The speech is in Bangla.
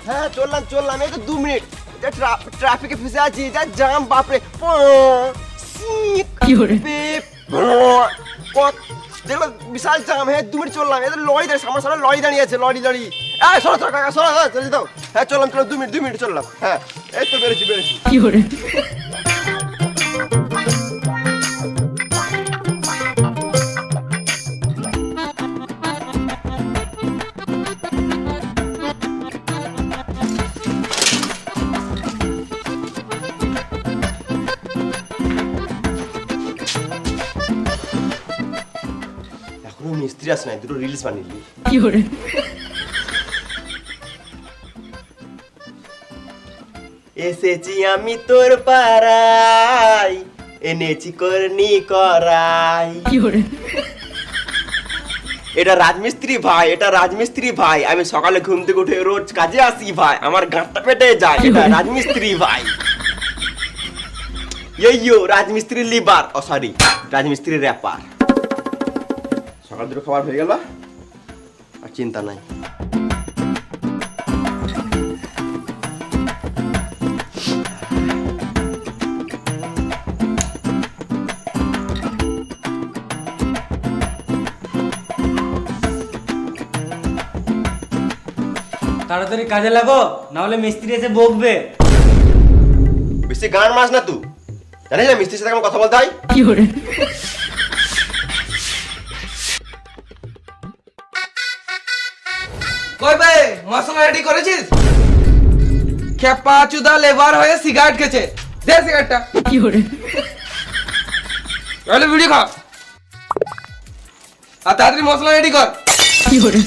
হ্যাঁ চললাম এই তো 2 মিনিট ট্রাফিকে ফেসে আছি যা জাম বাপরে কি করে দেখো বিশাল জাম হ্যাঁ 2 মিনিট চললাম এদের লরি দাঁড়িয়ে সামনে লরি দাঁড়িয়ে আছে লরি এই সরো কাকা সরো চলে দাও হ্যাঁ চললাম 2 মিনিট চললাম হ্যাঁ এই তো বেরোছি কি করে এখনো মিস্ত্রি আসে নাই দুটো রিলস বানিয়ে কি করে এসেছি আমি তোর পাড়ায় এনেছি করনি করাই কি করে এটা রাজমিস্ত্রি ভাই আমি সকালে ঘুম থেকে উঠে রোজ কাজে আসি ভাই আমার গাঁটটা পেটে যায় এটা রাজমিস্ত্রি ভাই ইয়ো রাজমিস্ত্রি লিভার সরি রাজমিস্ত্রি র্যাপার সকাল দুটো খাবার হয়ে গেল আর চিন্তা নাই তাড়াতাড়ি কাজে লাগো না হলে মিস্ত্রি এসে বকবে। বেশি গান মাস না তুই জানিস না মিস্ত্রির সাথে কেমন কথা বলতে হয় কি করে কই বে মশলা রেডি করেছিস? খেপা চুদা লেবার হয়ে সিগারেট খেছে, দে সিগারেটটা। কি করে তাহলে ভিডিও খা আর তাড়াতাড়ি মশলা রেডি কর। কি করে